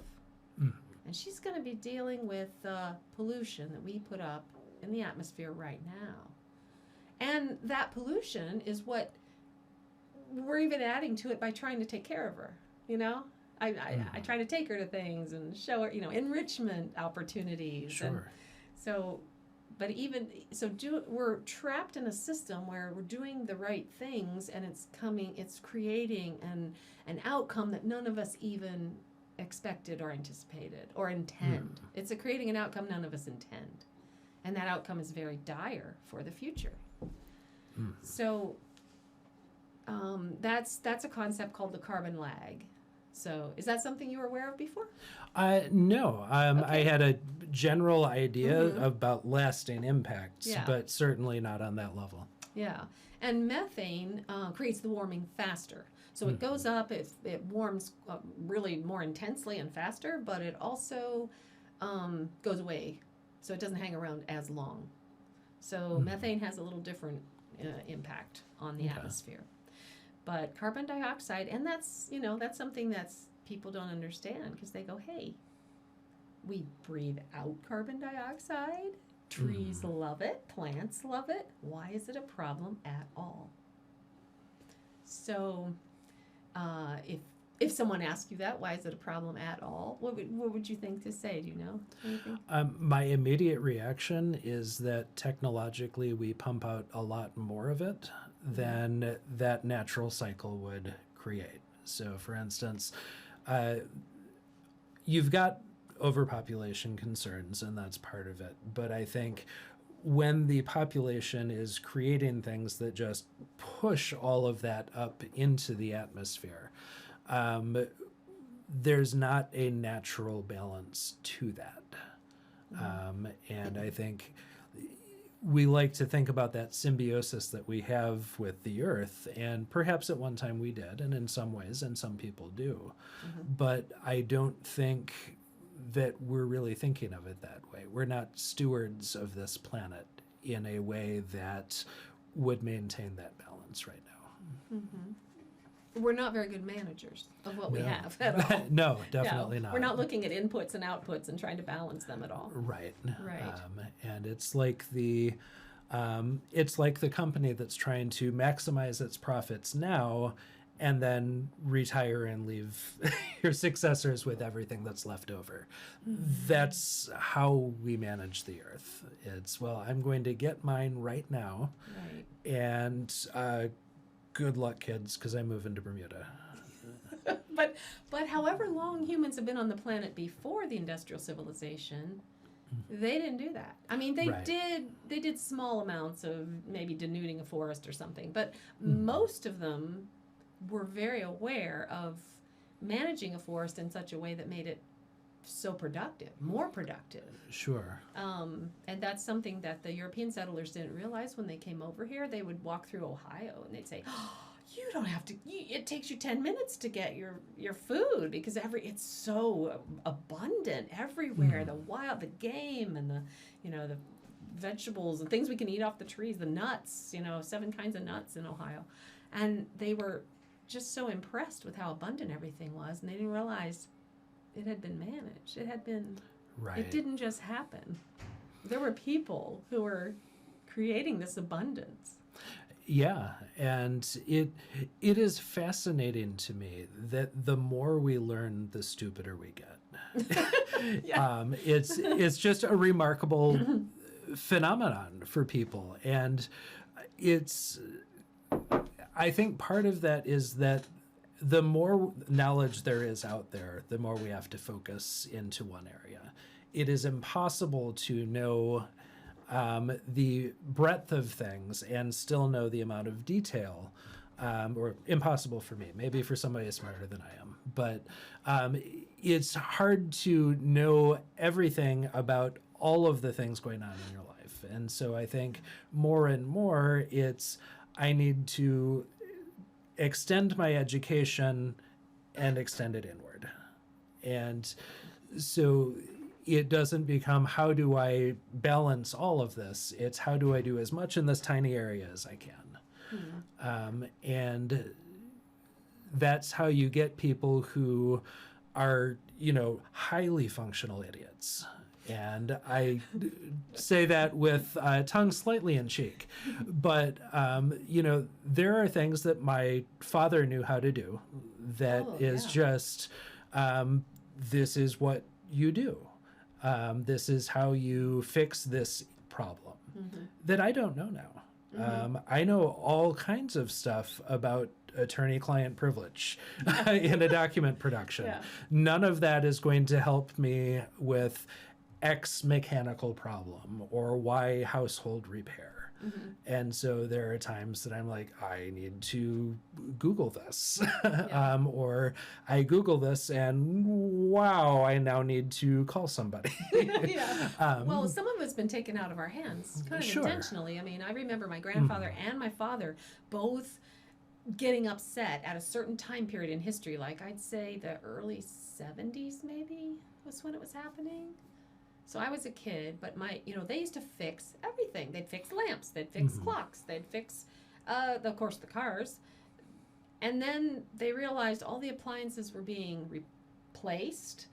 Mm. And she's going to be dealing with pollution that we put up in the atmosphere right now. And that pollution is what we're even adding to it by trying to take care of her, I try to take her to things and show her, enrichment opportunities. Sure. And so, but even, we're trapped in a system where we're doing the right things, and it's creating an outcome that none of us even expected or anticipated or intend. It's creating an outcome none of us intend. And that outcome is very dire for the future. So that's a concept called the carbon lag. So is that something you were aware of before? No. Okay. I had a general idea about lasting impacts, Yeah. but certainly not on that level. Yeah. And methane creates the warming faster. So it goes up, it warms really more intensely and faster, but it also goes away. So it doesn't hang around as long. So methane has a little different impact on the atmosphere. But carbon dioxide, and that's something that's people don't understand, because they go, hey, we breathe out carbon dioxide. Trees love it. Plants love it. Why is it a problem at all? So if someone asks you that, why is it a problem at all? What would you think to say? Do you know anything? My immediate reaction is that technologically we pump out a lot more of it than that natural cycle would create. So, for instance, you've got overpopulation concerns, and that's part of it. But I think when the population is creating things that just push all of that up into the atmosphere, there's not a natural balance to that. And I think we like to think about that symbiosis that we have with the earth, and perhaps at one time we did, and in some ways, and some people do. But I don't think that we're really thinking of it that way. We're not stewards of this planet in a way that would maintain that balance right now. We're not very good managers of what we have at all. No, definitely not. We're not looking at inputs and outputs and trying to balance them at all. Right. Right. And it's like the company that's trying to maximize its profits now and then retire and leave your successors with everything that's left over. That's how we manage the earth. It's, well, I'm going to get mine right now. Right. And good luck, kids, because I'm moving to Bermuda. But however long humans have been on the planet before the industrial civilization, they didn't do that. I mean, they did small amounts of maybe denuding a forest or something, but most of them were very aware of managing a forest in such a way that made it so productive, more productive. Sure. And that's something that the European settlers didn't realize when they came over here. They would walk through Ohio and they'd say, oh, you don't have to, it takes you 10 minutes to get your food, because it's so abundant everywhere. The wild, the game, and the vegetables and things we can eat off the trees, the nuts, 7 kinds of nuts in Ohio. And they were just so impressed with how abundant everything was, and they didn't realize it had been managed. It had been, It didn't just happen. There were people who were creating this abundance. Yeah, and it is fascinating to me that the more we learn, the stupider we get. It's just a remarkable phenomenon for people, and I think part of that is that the more knowledge there is out there, the more we have to focus into one area. It is impossible to know the breadth of things and still know the amount of detail, or impossible for me, maybe for somebody smarter than I am. But it's hard to know everything about all of the things going on in your life. And so I think more and more I need to extend my education and extend it inward. And so it doesn't become how do I balance all of this? It's how do I do as much in this tiny area as I can? And that's how you get people who are, highly functional idiots. And I say that with tongue slightly in cheek. But, there are things that my father knew how to do that is just, this is what you do. This is how you fix this problem that I don't know now. I know all kinds of stuff about attorney-client privilege in a document production. Yeah. None of that is going to help me with X mechanical problem or Y household repair. And so there are times that I'm like, I need to Google this. Or I Google this and wow, I now need to call somebody. Well, some of it's been taken out of our hands kind of intentionally. I mean, I remember my grandfather and my father both getting upset at a certain time period in history, like I'd say the early 70s maybe was when it was happening. So I was a kid, but they used to fix everything. They'd fix lamps, they'd fix clocks, they'd fix, of course, the cars. And then they realized all the appliances were being replaced,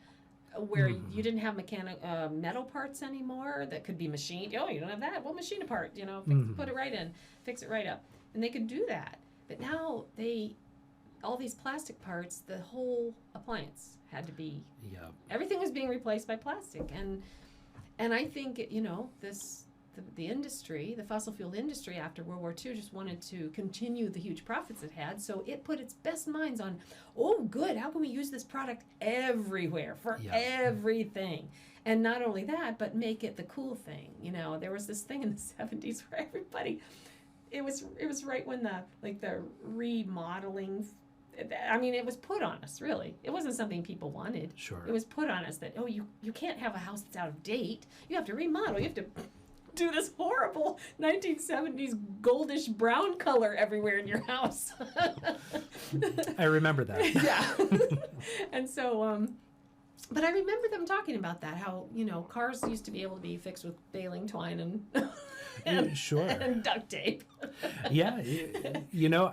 where you didn't have metal parts anymore that could be machined. Oh, you don't have that? Well, machine a part, put it right in, fix it right up. And they could do that. But now all these plastic parts, the whole appliance had to be, everything was being replaced by plastic. And I think, the industry, the fossil fuel industry after World War II just wanted to continue the huge profits it had. So it put its best minds on, oh, good, how can we use this product everywhere for everything? And not only that, but make it the cool thing. There was this thing in the 70s where everybody, it was right when the remodeling, it was put on us, really. It wasn't something people wanted. Sure. It was put on us that, you can't have a house that's out of date. You have to remodel. You have to do this horrible 1970s goldish brown color everywhere in your house. I remember that. Yeah. And so, but I remember them talking about that, how, cars used to be able to be fixed with baling twine and and duct tape. Yeah.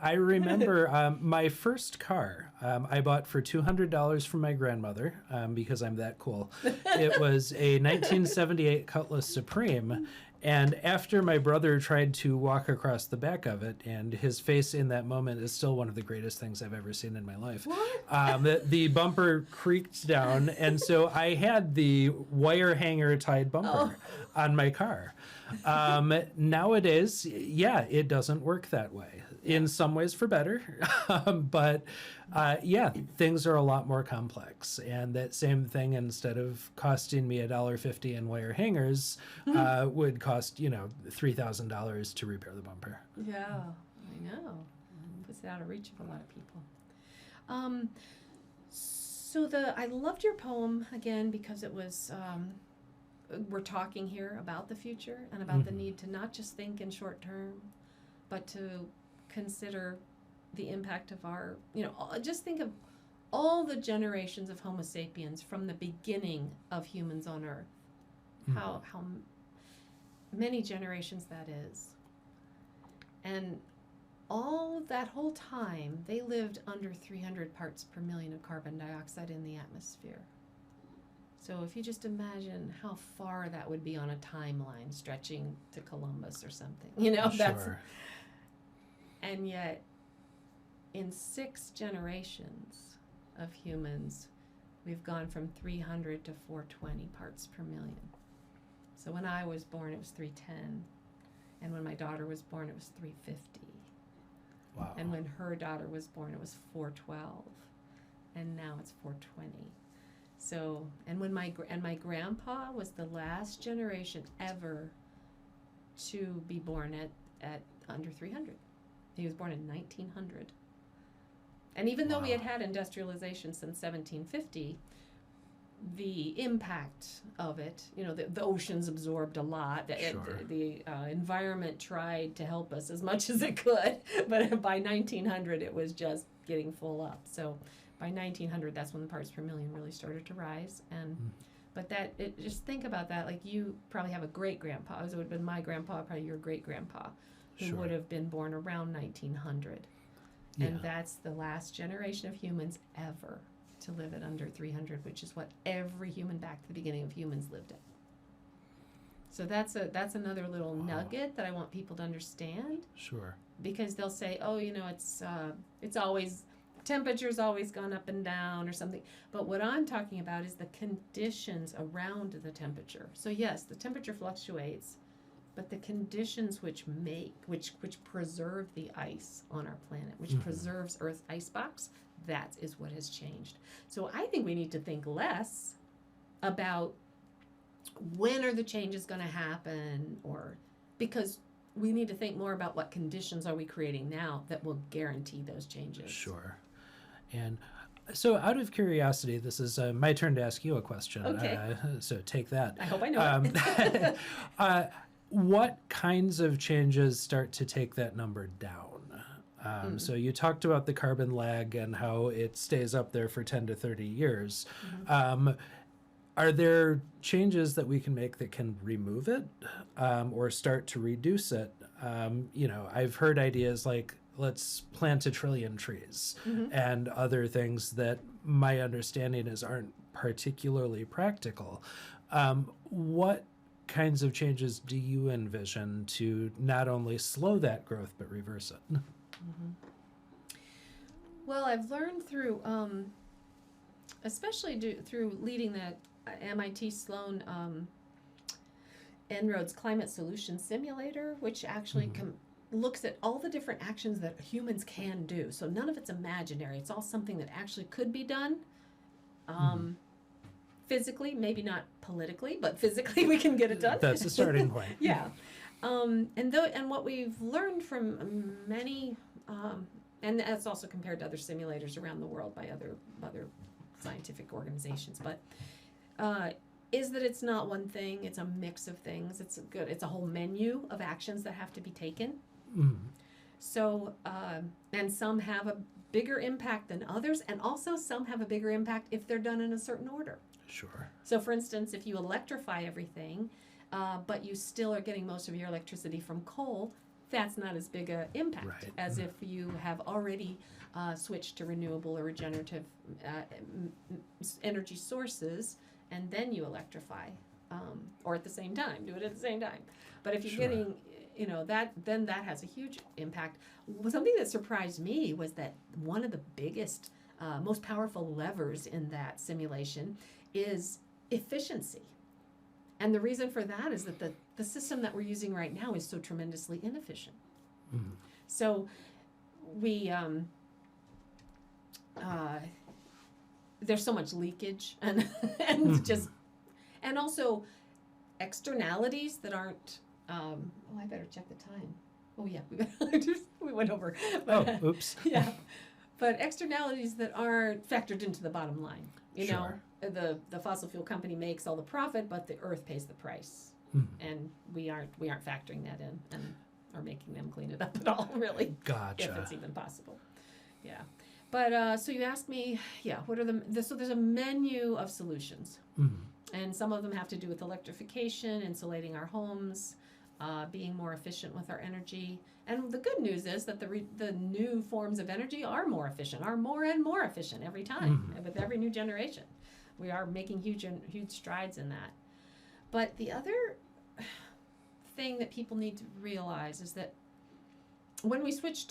I remember my first car I bought for $200 from my grandmother because I'm that cool. It was a 1978 Cutlass Supreme. And after my brother tried to walk across the back of it, and his face in that moment is still one of the greatest things I've ever seen in my life. What? The bumper creaked down, and so I had the wire hanger tied bumper on my car. Nowadays, it doesn't work that way. In some ways for better, but things are a lot more complex. And that same thing, instead of costing me $1.50 in wire hangers, would cost $3,000 to repair the bumper. Yeah, I know. Puts it out of reach of a lot of people. So I loved your poem again because it was. We're talking here about the future and about the need to not just think in short term, but to consider the impact of our, just think of all the generations of Homo sapiens from the beginning of humans on Earth. How many generations that is. And all that whole time, they lived under 300 parts per million of carbon dioxide in the atmosphere. So if you just imagine how far that would be on a timeline stretching to Columbus or something, that's. And yet, in 6 generations of humans, we've gone from 300 to 420 parts per million. So when I was born, it was 310. And when my daughter was born, it was 350. Wow. And when her daughter was born, it was 412. And now it's 420. So, and when my grandpa was the last generation ever to be born at under 300. He was born in 1900. And even though we had industrialization since 1750, the impact of it, the oceans absorbed a lot. The environment tried to help us as much as it could, but by 1900 it was just getting full up. So by 1900, that's when the parts per million really started to rise. And but just think about that. Like, you probably have a great grandpa. It would have been my grandpa, probably your great grandpa, who would have been born around 1900. Yeah. And that's the last generation of humans ever to live at under 300, which is what every human back to the beginning of humans lived at. So that's another little nugget that I want people to understand. Sure. Because they'll say, oh, it's always, temperature's always gone up and down or something. But what I'm talking about is the conditions around the temperature. So yes, the temperature fluctuates, but the conditions which preserve the ice on our planet, which preserves Earth's icebox, that is what has changed. So I think we need to think less about when are the changes going to happen, or because we need to think more about what conditions are we creating now that will guarantee those changes. Sure. And so, out of curiosity, this is my turn to ask you a question. Okay. So take that. I hope I know it. What kinds of changes start to take that number down? So you talked about the carbon lag and how it stays up there for 10 to 30 years. Are there changes that we can make that can remove it or start to reduce it? I've heard ideas like, let's plant 1 trillion trees and other things that my understanding is aren't particularly practical. What kinds of changes do you envision to not only slow that growth but reverse it? Well, I've learned through, especially through leading the MIT Sloan En-ROADS Climate Solution Simulator, which actually looks at all the different actions that humans can do. So none of it's imaginary. It's all something that actually could be done. Physically, maybe not politically, but physically we can get it done. That's the starting point. Yeah. And what we've learned from many, and that's also compared to other simulators around the world by other scientific organizations, but is that it's not one thing, it's a mix of things. It's a whole menu of actions that have to be taken. So, and some have a bigger impact than others, and also some have a bigger impact if they're done in a certain order. Sure. So for instance, if you electrify everything, but you still are getting most of your electricity from coal, that's not as big an impact as if you have already switched to renewable or regenerative energy sources, and then you electrify, or at the same time, do it at the same time. But if you're getting, then that has a huge impact. Something that surprised me was that one of the biggest, most powerful levers in that simulation is efficiency. And the reason for that is that the system that we're using right now is so tremendously inefficient. So we there's so much leakage and and also externalities that aren't I better check the time. Oh yeah, we went over. But, oops. Yeah. But externalities that aren't factored into the bottom line. You know, the fossil fuel company makes all the profit, but the earth pays the price. And we aren't factoring that in and are making them clean it up at all, really. Gotcha. If it's even possible. Yeah. But so you asked me, what are so there's a menu of solutions. And some of them have to do with electrification, insulating our homes, being more efficient with our energy. And the good news is that the new forms of energy are more efficient, are more and more efficient every time, with every new generation. We are making huge strides in that. But the other thing that people need to realize is that when we switch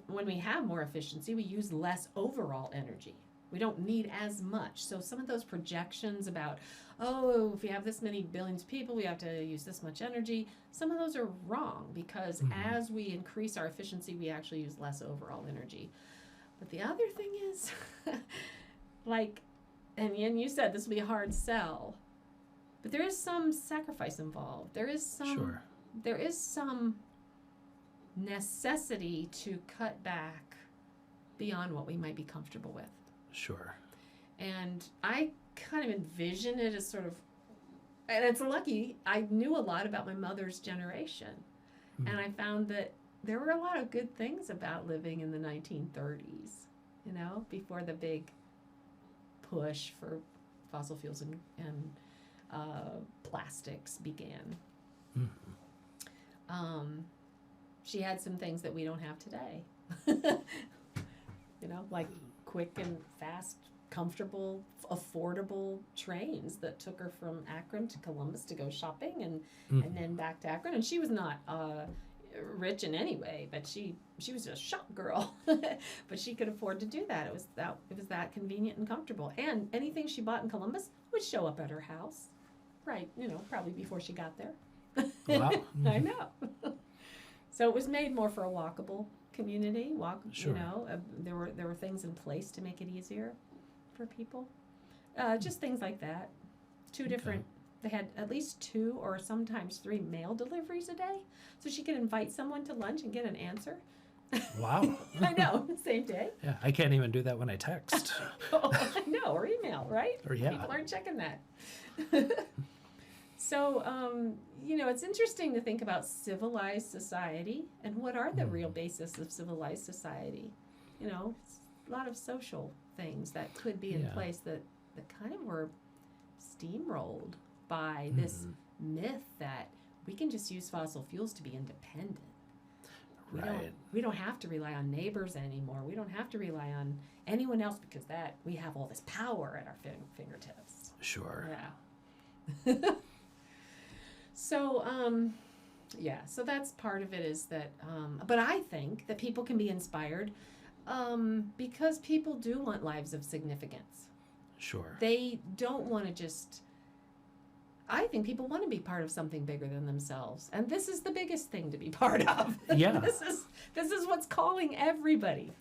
when we have more efficiency, we use less overall energy. We don't need as much. So some of those projections about, if we have this many billions of people, we have to use this much energy, some of those are wrong, because as we increase our efficiency, we actually use less overall energy. But the other thing is, and you said this will be a hard sell, but there is some sacrifice involved. There is some there is some necessity to cut back beyond what we might be comfortable with. Sure. And I kind of envision it as sort of, and it's lucky, I knew a lot about my mother's generation. Mm. And I found that there were a lot of good things about living in the 1930s, you know, before the big push for fossil fuels and plastics began. Mm. She had some things that we don't have today. You know, like quick and fast, comfortable, affordable trains that took her from Akron to Columbus to go shopping and then back to Akron. And she was not rich in any way, but she was a shop girl. But she could afford to do that. It was that convenient and comfortable. And anything she bought in Columbus would show up at her house. Right, you know, probably before she got there. Wow. I know. So it was made more for a walkable community. Sure. You know, there were things in place to make it easier for people. Just things like that. They had at least 2 or sometimes 3 mail deliveries a day. So she could invite someone to lunch and get an answer. Wow. I know, same day. Yeah, I can't even do that when I text. Oh, I know, or email, right? Or yeah. People aren't checking that. So, you know, it's interesting to think about civilized society and what are the real basis of civilized society. You know, it's a lot of social things that could be in place that kind of were steamrolled by this myth that we can just use fossil fuels to be independent. We don't have to rely on neighbors anymore. We don't have to rely on anyone else because we have all this power at our fingertips. Sure. Yeah. So, so that's part of it is that, but I think that people can be inspired because people do want lives of significance. Sure. They don't want to I think people want to be part of something bigger than themselves. And this is the biggest thing to be part of. Yeah. This is what's calling everybody.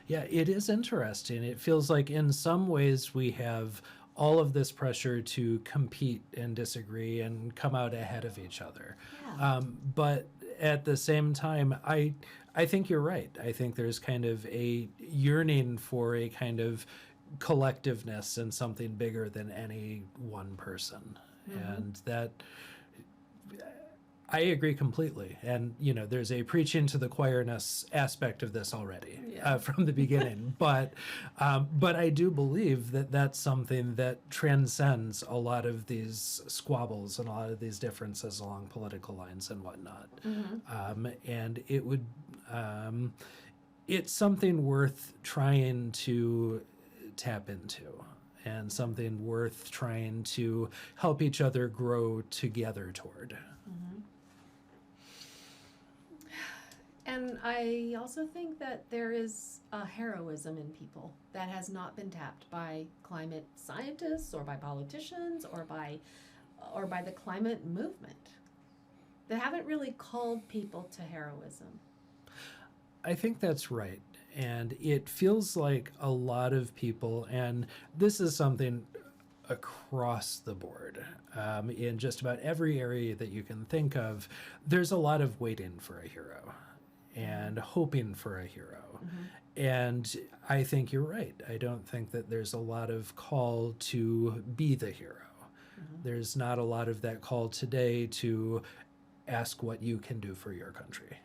Yeah, it is interesting. It feels like in some ways we have all of this pressure to compete and disagree and come out ahead of each other. Yeah. But at the same time, I think you're right. I think there's kind of a yearning for a kind of collectiveness and something bigger than any one person. And that I agree completely. And, you know, there's a preaching to the choirness aspect of this already from the beginning. But I do believe that that's something that transcends a lot of these squabbles and a lot of these differences along political lines and whatnot. And it would, it's something worth trying to tap into. And something worth trying to help each other grow together toward. And I also think that there is a heroism in people that has not been tapped by climate scientists or by politicians or by the climate movement. They haven't really called people to heroism. I think that's right. And it feels like a lot of people, and this is something across the board, in just about every area that you can think of, there's a lot of waiting for a hero and hoping for a hero. And I think you're right. I don't think that there's a lot of call to be the hero. There's not a lot of that call today to ask what you can do for your country.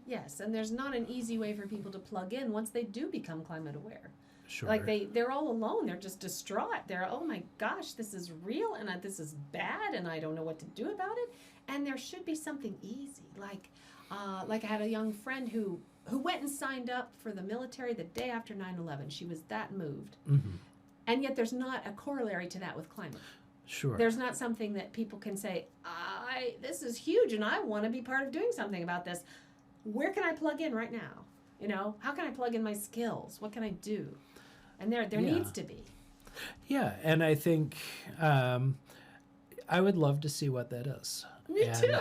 Yes, and there's not an easy way for people to plug in once they do become climate aware. Sure. Like they're all alone. They're just distraught. They're, oh my gosh, this is real and this is bad and I don't know what to do about it. And there should be something easy. Like I had a young friend who went and signed up for the military the day after 9/11. She was that moved. And yet there's not a corollary to that with climate. Sure. There's not something that people can say, this is huge and I want to be part of doing something about this. Where can I plug in right now? You know, how can I plug in my skills? What can I do? And there needs to be. Yeah, and I think I would love to see what that is. Me too.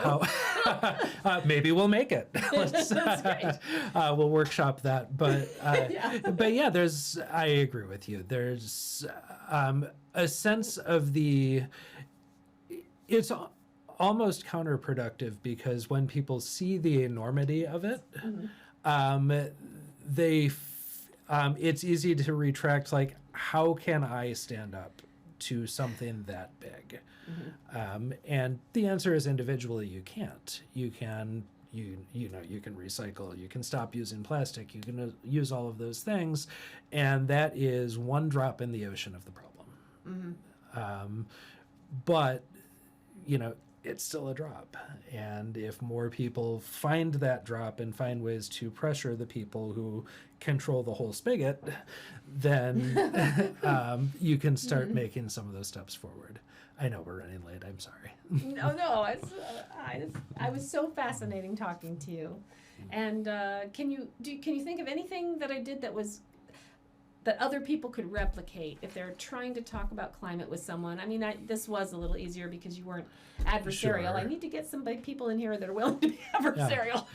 Maybe we'll make it. That's great. We'll workshop that. But but yeah, I agree with you. There's a sense of it's almost counterproductive, because when people see the enormity of it, it's easy to retract, like, how can I stand up to something that big? And the answer is, individually you can't. You can you can recycle, you can stop using plastic, you can use all of those things, and that is one drop in the ocean of the problem. But it's still a drop, and if more people find that drop and find ways to pressure the people who control the whole spigot, then you can start making some of those steps forward. I know we're running late. I'm sorry. No, I was so fascinating talking to you. And can you think of anything that I did that other people could replicate if they're trying to talk about climate with someone? I mean, this was a little easier because you weren't adversarial. Sure. I need to get some people in here that are willing to be adversarial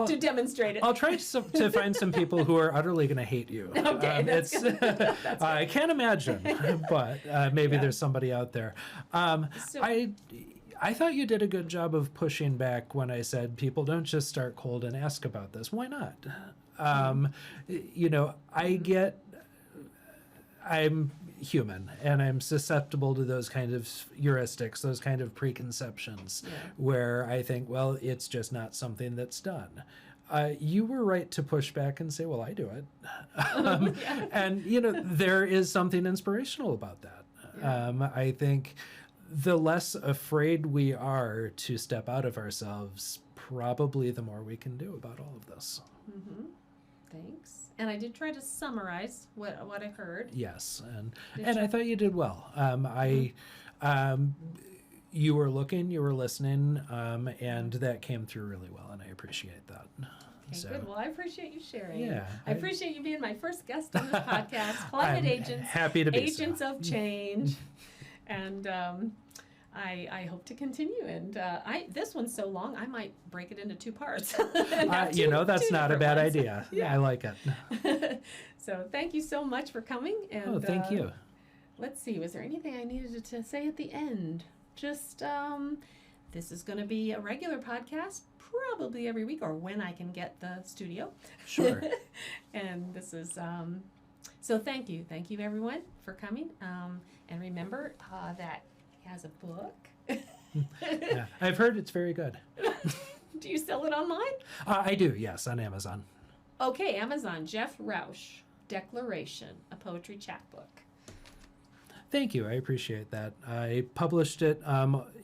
to demonstrate it. I'll try to find some people who are utterly going to hate you. Okay, that's good. I can't imagine, but maybe there's somebody out there. I thought you did a good job of pushing back when I said people don't just start cold and ask about this. Why not? I'm human, and I'm susceptible to those kind of heuristics, those kind of preconceptions, where I think, well, it's just not something that's done. You were right to push back and say, well, I do it. And, there is something inspirational about that. I think the less afraid we are to step out of ourselves, probably the more we can do about all of this. Thanks. And I did try to summarize what I heard. Yes, and I thought you did well. You were looking, you were listening, and that came through really well, and I appreciate that. Okay, good. Well, I appreciate you sharing. Yeah, I appreciate you being my first guest on this podcast. Climate Agents, happy to be Agents of Change, and I hope to continue. And this one's so long, I might break it into 2 parts. That's not a bad idea. Yeah. I like it. So thank you so much for coming. And thank you. Let's see, was there anything I needed to say at the end? Just, this is going to be a regular podcast, probably every week, or when I can get the studio. Sure. And this is, so thank you. Thank you, everyone, for coming. And remember that he has a book. Yeah, I've heard it's very good. Do you sell it online? I do, yes, on Amazon. Okay, Amazon, Jeff Roush, Declaration, a poetry chapbook. Thank you. I appreciate that. I published it.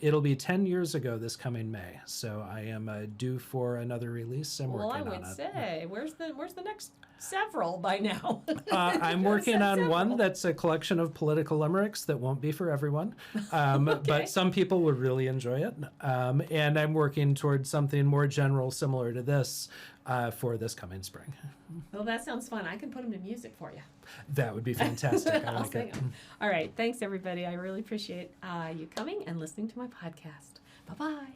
It'll be 10 years ago this coming May, so I am due for another release. I'm working on it. Well, I would say, where's the next several by now? I'm working on one that's a collection of political limericks that won't be for everyone, but some people would really enjoy it. And I'm working towards something more general, similar to this, for this coming spring. Well, that sounds fun. I can put them to music for you. That would be fantastic. I like it. All right. Thanks, everybody. I really appreciate you coming and listening to my podcast. Bye-bye.